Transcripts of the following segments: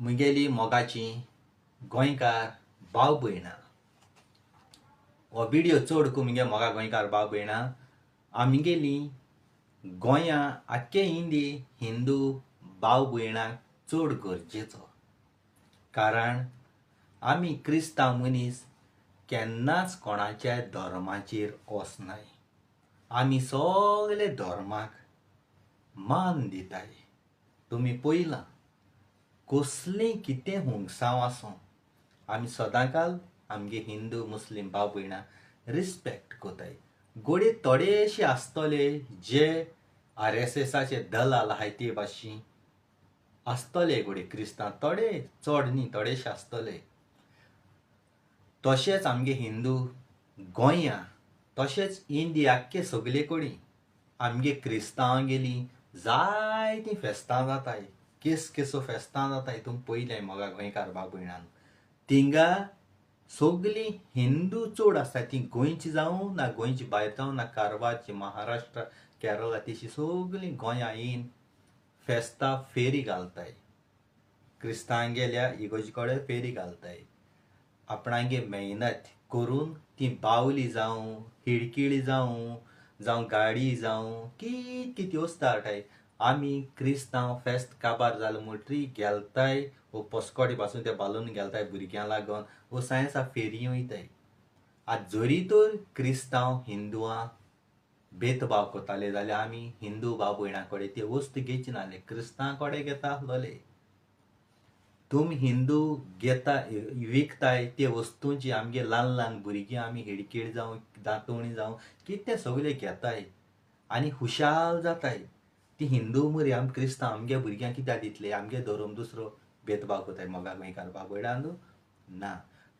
मुगेली मोगाची गोंयकार भाव भयणां हो व्हिडिओ चड करून मुगे मोगा गोंयकार भाव भयणां आमगेली गोंया आख्खे इंडी हिंदू भाव भयणांक चड गरजेचो. कारण आमी क्रिस्तांव मनीस केन्नाच कोणाच्या धर्माचेर वचनाय. आमी सगळे धर्माक मान दिताय. तुमी पळयलां कसलीं कितें हुंगसांव आसूं आमी सदांकाल आमगे हिंदू मुस्लीम भाव भयणां रिस्पेक्ट कोताय. गोडे थोडेशे आसतले जे RSSचे दलाल आहाय ते भाशेन आसतले, गोडे क्रिस्तांव थोडे चड न्ही थोडेशे आसतले. तशेंच आमगे हिंदू गोंया तशेंच इंडिया आख्खे सगळे कडेन आमगे क्रिस्तांवांगेलीं जायतीं फेस्तां जाताय. केसो फेस्तां जाताय तुमी पयलें मोगा गोंयकार भाव भयणांनो. थिंगा सगळीं हिंदू चड आसताय. ती गोंयची जावं ना गोंयची भायर जावं ना कारवारची महाराष्ट्र केरळा तशी सगळीं गोंया येवन फेस्तां फेरी घालताय. क्रिस्तांवांगेल्या इगोर्जे कडेन फेरी घालताय. आपणागे मेहनत करून ती बावली जावं हिडकिळी जावं गाडी जावं कितें वस्त हाडटाय. आमी क्रिस्तांव फेस्त काबार जालो म्हणटरी गेलताय वो पोस्कोडी पासून ते बालून गेलताय भुरग्यां लागोन वो सायन्सा फेरी वयताय. आज जरी तर क्रिस्तांव हिंदुवां भेदभाव कोताले जाल्यार आमी हिंदू भाव भयणां कडेन ते वस्त घेवचे नासले, क्रिस्तांव कडेन घेता आसलोले. तुमी हिंदू घेता विकताय ते वस्तूंची आमगे ल्हान ल्हान भुरगीं आमी हिडकीड जावं दांतोणी जावं कितें सगळे घेताय आनी खुशाल जाताय. ती हिंदू मरी आमी क्रिस्तांव आमगे भुरग्यांक कित्याक दितले? आमगे धर्म दुसरो भेदभाव कोताय मोगा गोंयकार भाव भयणांनो ना.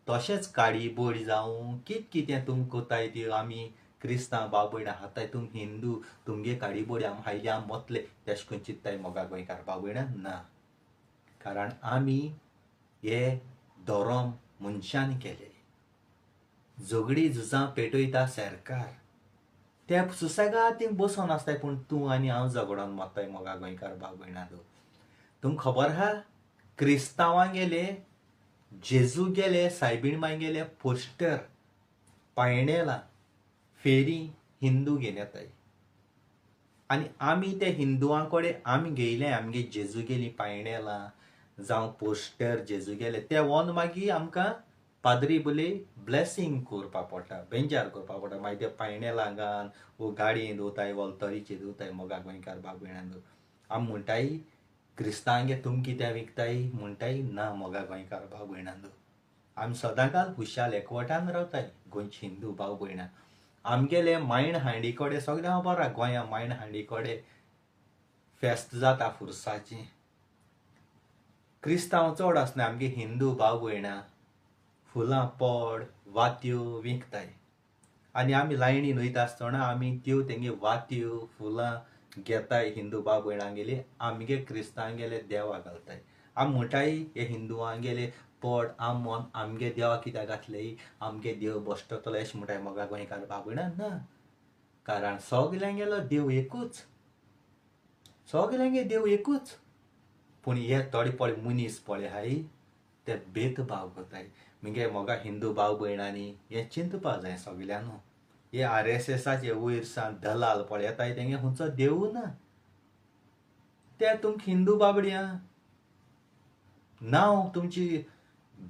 तशेंच काडी बोडी जावं कितें तुमी कोताय ती आमी क्रिस्तांव भाव भयणां खाताय. तुमी हिंदू तुमगे काडी बोडी आमी खायले आमी मोतले तेश कोन्न चिंत्ताय मोगा गोंयकार भाव भयणां ना. कारण आमी हे धर्म मनशान केले. झगडी झुजां पेटयता सरकार ते सुसेगाद थिंग बसोन आसताय. पूण तूं आनी हांव झगडोन मोत्ताय मोगा गोंयकार भाव भयणांनो. तुमकां खबर आहा क्रिस्तांवांगेले जेजू गेले सायबीण मांय गेले पोस्टर पायणेलां फेरी हिंदू घेवन येताय. आनी आमी ते हिंदुवां कडेन आमी घेयले आमगे जेजू गेली पायणेलां जावं पोस्टर जेजू गेले ते व्होन मागीर आमकां पाद्री बोली ब्लेसींग करपा पडटा, बेंजार करपा पडटा. मागीर ते पायणेलां घालन वो गाडयेन दवरताय वॉल्तरीचेर दवरताय मोगा गोंयकार भाव भयणांनो. आमी म्हणटाय क्रिस्तांवांगे तुमी कित्याक विकताय म्हणटाय ना मोगा गोंयकार भाव भयणांनो. आमी सदांकाल खुशाल एकवटान रावताय गोंयचे हिंदू भाव भयणां. आमगेले मायण हांडी कडेन सगळ्यां खबर आहा गोंया मायण हांडी कडेन फेस्त जाता फुरसाचें. क्रिस्तांव चड आसना आमगे हिंदू भाव भयणां फुलां पड वात्यो विकताय. आनी आमी लायणीन वयता आसतना आमी त्यो तेंगे वात्यो फुलां घेताय हिंदू भाव भयणांगेली आमगे क्रिस्तांवांगेले देवा घालताय. आमी म्हणटाय हे हिंदुवांगेले पड आमोन आमगे देवा कित्याक घातले आमगे देव बसतलो अशें म्हणटाय मोगा गोंयकार भाव भयणां ना. कारण सगल्यांगेलो देव एकूच, सगल्यांगे देव एकूच. पूण हे थोडे पळय मनीस पळय आहाय ते भेदभाव कोताय. मुगे मोगा हिंदू भाव भयणांनी हें चिंतपा जाय सगल्यांनी. हे RSSचे वयर सावन दलाल पळय येताय तेंगे खंयचो देव ना. ते तुमकां हिंदू बाबड्यां नांव तुमची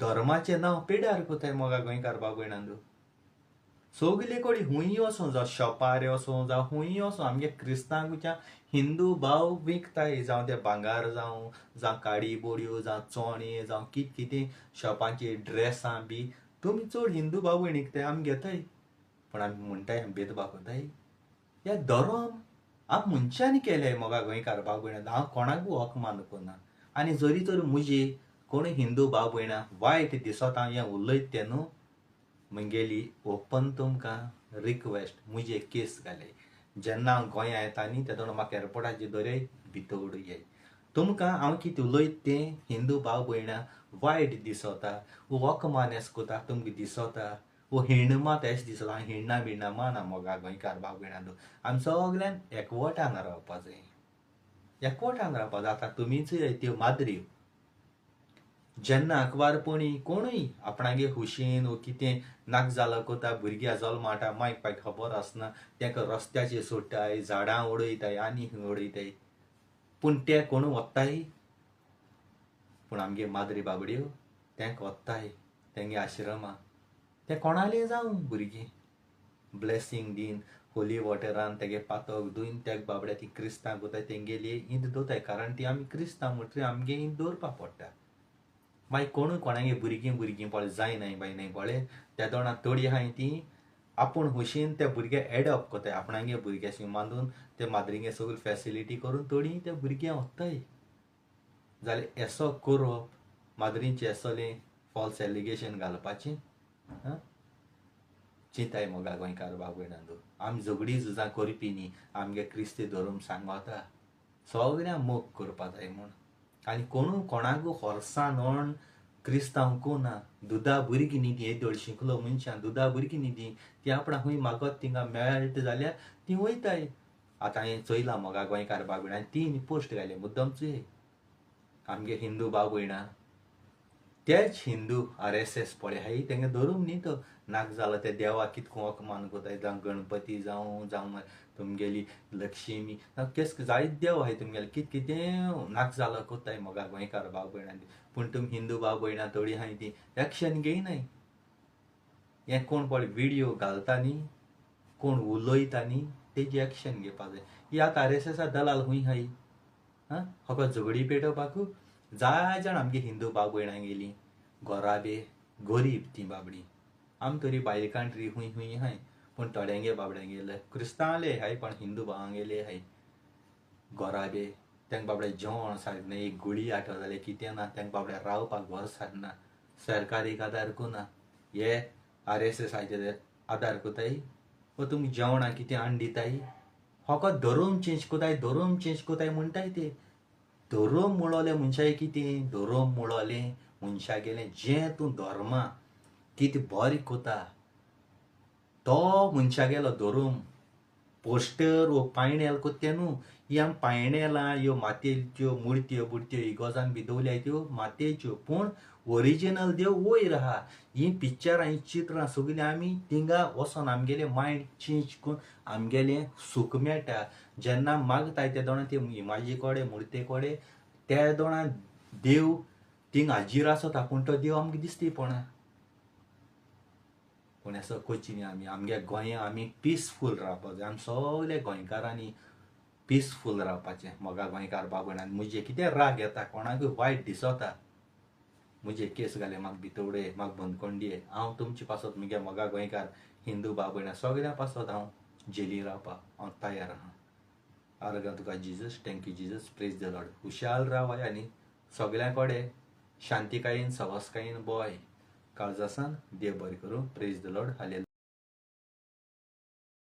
धर्माचें नांव पेड्यार कोताय मोगा गोंयकार भाव भयणांनो. सगळे कडेन खूंय वचूं जावं शॉपार वचूं जावं खूंय वचूं आमगे क्रिस्तांवांच्या हिंदू भाव विकताय. जावं ते भांगार जावं काडी बोडयो जावं चोणे जावं कितें शॉपांचेर ड्रेसां बी तुमी चड हिंदू भाव भयणी विकताय आमी घेताय. पूण आमी म्हणटाय आमी भेदभाव कोताय. हे धर्म आमी मनशांनी केले मोगा गोंयकार भाव भयणांनो. हांव कोणाकूय होकमान करना. आनी जरी तर म्हजे कोण हिंदू भाव भयणां वायट दिसोता हांव हें उलयता तें न्हू मुगेली ओपन तुमकां रिक्वेस्ट म्हजे केस घाले. जेन्ना हांव गोंया येता न्ही तेदोण म्हाका एअरपोर्टाचेर धरय भितर उडय. तुमकां हांव कितें उलयता तें हिंदू भाव भयणां वायट दिसोता वो होकमान एस कोता तुमकां दिसोता वो हिणमात एश दिसोता. हांव हिणना बिणना माना मोगा गोंयकार भाव भयणांनो. आमी सगळ्यान एकवटान रावपा जाय. एकवटान रावपा जाय. आतां तुमीच त्यो माद्री जेन्ना अखबारपणी कोणूय आपणागे हुशीन वो कितें नाक जालां कोता भुरग्यां जल्माटा मांयक पाय खबर आसना तेंकां रस्त्याचेर सोडटाय झाडां उडयताय आनी खंय उडयताय पूण ते कोण वत्ताय पूण आमगे माद्री बाबड्यो तेंक वत्ताय तेंगे आश्रमां ते कोणालें जावं भुरगीं ब्लेसींग दीन होली वॉटरान तेगे पातोक धुवन तेक बाबड्या ती क्रिस्तांव कोताय तेंगेली इंत दोताय कारण ती आमी क्रिस्तांव म्हणटरी आमगे इंत दवरपा पडटा मागीर कोणूय कोणागे भुरगीं पळय जायनाय बायनाय पळय त्या दोणां थोडी आहाय ती आपूण हुशीन त्या भुरग्या एडॉप्ट कोताय आपणागे भुरग्याशी बांदून ते माद्रीगे सगळी फॅसिलिटी करून थोडी त्या भुरग्यां व्हत्ताय जाल्यार एसो करप माद्रींचे एसोलें फॉल्स एलिगेशन घालपाचें चिंताय मोगा गोंयकार भाव भयणांनो आमी झगडीं झुजां करपी न्ही आमगे क्रिस्ती धर्म सांगता सगळ्यांक मोग करपा जाय म्हूण आनी कोणूय कोणाकूय होर्सां नोण क्रिस्तांवकू ना दुदा भुरगीं न्ही ती येदोळ शिकलो मनशां दुदा भुरगीं न्ही ती आपणा खंय मागत तिंगा मेळटा जाल्यार ती वयताय आतां हांवें चोयलां मोगा गोंयकार भाव भयणां 3 पोस्ट घाले मुद्दम चोय आमगे हिंदू भाव भयणां तेच हिंदू RSS पळय हाय तेंगे धर्म न्ही तो नाक जालो ते देवाक कितको अपमान कोताय जावं गणपती जावं तुमगेली लक्ष्मी केस जायत देव आहाय तुमगेले कितें नाक जालो कोताय मोगा गोंयकार भाव भयणां पूण तुमी हिंदू भाव भयणां थोडी आहाय ती एक्शन घेयनाय हें कोण पळय व्हिडिओ घालता न्ही कोण उलयता न्ही तेजी एक्शन घेवपा जाय ही आतां RSS दलाल खूंय आहाय फकत झगडी पेटोवपाकू जाय जाण आमगे हिंदू भाव भयणां गेलीं घोराबे गरीब ती बाबडी आमी तरी भायर कंट्री खूंय आहाय पूण थोड्यांगे बाबड्यांगेले क्रिस्तांवले हाय पण हिंदू भावांगेले हाय घोराबे तेंक बाबड्या जेवण सारकें एक गुडी आठव जाल्यार कितें ना तेंक बाबड्या रावपाक घर सारना सरकार एक आदार कोना हे RSS हाचे आदार कोताय व तुमकां जेवणाक कितें आण दिताय फकत धर्म चेंज कोताय म्हणटाय ते धर्म मुळोलें मनशाय कितें धर्म मुळोलें मनशा गेलें जें तूं धर्मा कितें बरें कोता तो मनशा गेलो धर्म पोस्टर वो पायणेल कोत्ते न्हू ही आमी पायणेलां ह्यो मातयेच्यो मुर्त्यो बुर्त्यो इगोजान बी दवरल्याय त्यो मातयेच्यो पूण ओरिजिनल देव वयर आहा ही पिक्चरां ही चित्रां सगळीं आमी थिंगा वचोन आमगेलें मायंड चेंज करून आमगेलें सूख मेळटा जेन्ना मागताय त्या दोणां ते इमाजी कोडे मुर्ते कोडे त्या दोणां देव थिंगा हाजीर आसता पूण तो देव आमकां दिसती पडना पूण असो कोची न्ही आमी आमगे गोंया आमी पिसफूल रावपाक जाय आमी सगळे गोंयकारांनी पिसफूल रावपाचें मोगा गोंयकार भाव भयणां म्हजे कितें राग येता कोणाकूय वायट दिसता म्हजे केस घाले म्हाका भितवडे म्हाका बंदकोंडये हांव तुमचे पासत म्हगे मोगा गोंयकार हिंदू भाव भयणां सगळ्यां पासत हांव जेली रावपाक हांव तयार आहा आर्गा तुका Jesus thank you Jesus praise the Lord हुशाल रावाय आनी सगळ्यां कडेन शांतिकायेन सवासकायेन बोय काळजासान देव बरें करूं प्रेज द लॉर्ड हालेलुया